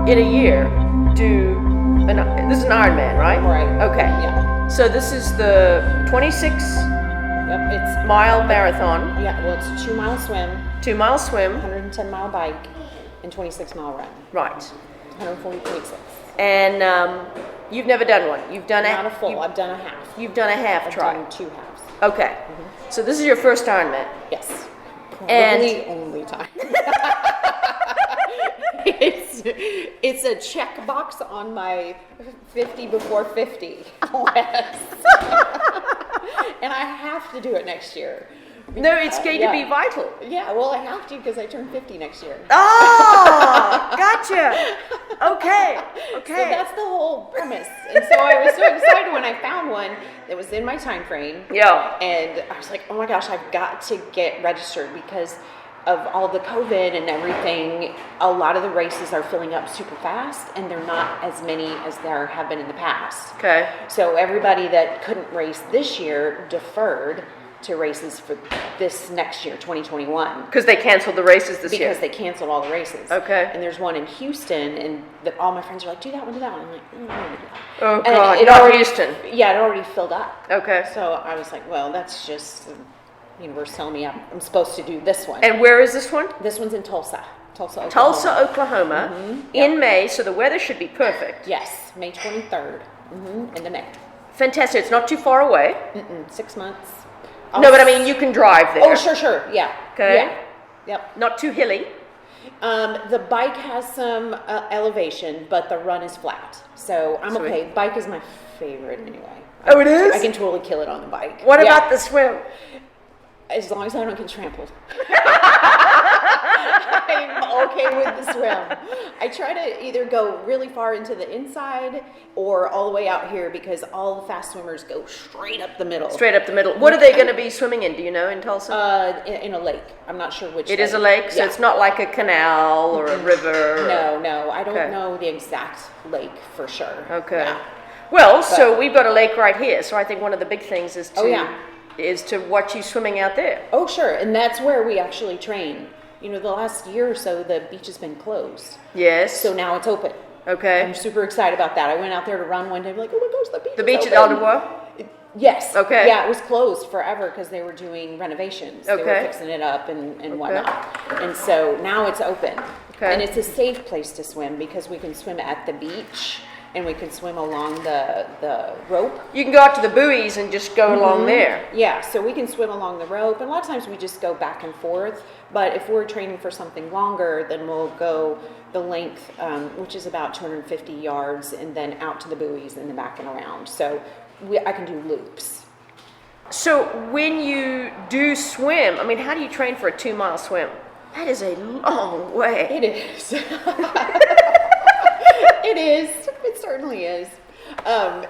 in a year do this is an Ironman, right? Right. Okay. Yeah. So this is the 26 It's mile marathon, yeah. Well, it's a 2-mile swim, 2-mile swim, 110-mile bike, and 26-mile run. right? 140.6. And you've never done one. You've done Not a full. I've done a half. You've done a half I've try. done 2 halves. Okay. So this is your first Ironman. Yes. And- Probably only time. It's a check box on my 50 before 50 list. And I have to do it next year. No, it's going to be vital. Yeah, well, I have to because I turn 50 next year. Oh, gotcha. Okay. So that's the whole premise. And so I was so excited when I found one that was in my time frame. Yeah. And I was like, oh my gosh, I've got to get registered because of all the COVID and everything. A lot of the races are filling up super fast, and they're not as many as there have been in the past. Okay. So everybody that couldn't race this year deferred to races for this next year, 2021. Because they canceled the races this year. Because they canceled all the races. Okay. And there's one in Houston, and all my friends are like, do that one, do that one. I'm like, no, no, no. Oh, And God. it Not already, Houston. Yeah, it already filled up. Okay. So I was like, well, that's just the universe telling me I'm supposed to do this one. And where is this one? This one's in Tulsa, Oklahoma. Tulsa, Oklahoma, in May, so the weather should be perfect. Yes, May 23rd, in the May. Fantastic. It's not too far away. 6 months. No, but I mean, you can drive there. Oh, sure, yeah. Okay. Yeah. Yep. Not too hilly. The bike has some elevation, but the run is flat. So I'm Sweet. okay. Bike is my favorite anyway. Oh, it is? I can totally kill it on the bike. What Yeah. about the swim? As long as I don't get trampled. I'm okay with the swim. I try to either go really far into the inside or all the way out here because all the fast swimmers go straight up the middle. Straight up the middle. What are they going to be swimming in? Do you know in Tulsa? In a lake. I'm not sure which. It is a lake, so Yeah. it's not like a canal or a river. No. I don't Okay. know the exact lake for sure. Okay. Yeah. Well, so we've got a lake right here. So I think one of the big things is to Oh, yeah. watch you swimming out there. Oh, sure. And that's where we actually train. You know, the last year or so, the beach has been closed. Yes. So now it's open. Okay. I'm super excited about that. I went out there to run one day. I'm like, oh my gosh, The beach at open. Aldebois? Yes. Okay. Yeah, it was closed forever because they were doing renovations. They were Okay. fixing it up and whatnot. And so now it's open. Okay. And it's a safe place to swim because we can swim at the beach and we can swim along the rope. You can go out to the buoys and just go along there. Yeah, so we can swim along the rope, and a lot of times we just go back and forth. But if we're training for something longer, then we'll go the length, which is about 250 yards, and then out to the buoys and then back and around. So I can do loops. So when you do swim, I mean, how do you train for a 2-mile swim? That is a long way. It is. It is. It certainly is.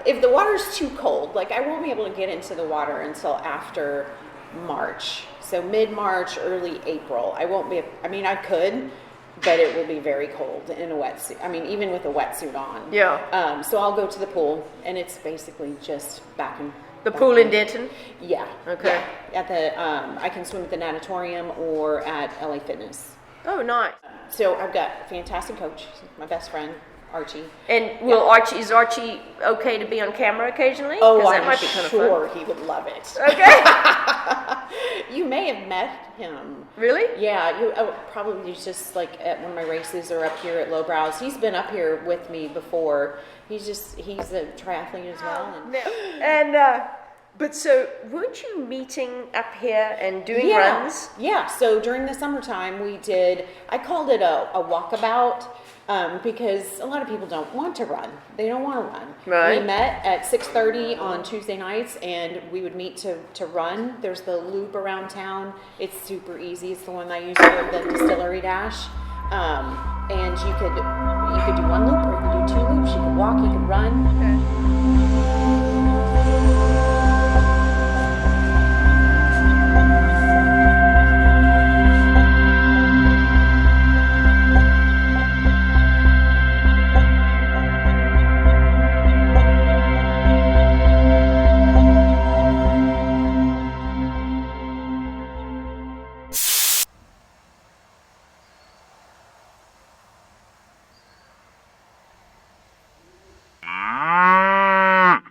If the water's too cold, like I won't be able to get into the water until after March. So mid-March, early April. I won't be, I mean, I could, but it will be very cold in a wetsuit. I mean, even with a wetsuit on. Yeah. So I'll go to the pool, and it's basically just back and The pool in Denton? Yeah. Okay. Yeah. At the, I can swim at the natatorium or at LA Fitness. Oh, nice. So I've got a fantastic coach, my best friend, Archie. And is Archie okay to be on camera occasionally? Oh, 'Cause that I'm might be kind of sure fun. he would love it. Okay. You may have met him. Really? Yeah, probably just like at one of my races or up here at Lowbrows. He's been up here with me before. He's a triathlete as well. But so weren't you meeting up here and doing Yeah. runs? Yeah, so during the summertime I called it a walkabout because a lot of people don't want to run. They don't want to run. Right. We met at 6:30 on Tuesday nights and we would meet to run. There's the loop around town. It's super easy. It's the one I use for the Distillery Dash. And you could do one loop or you could do 2 loops. You could walk, you could run. Okay.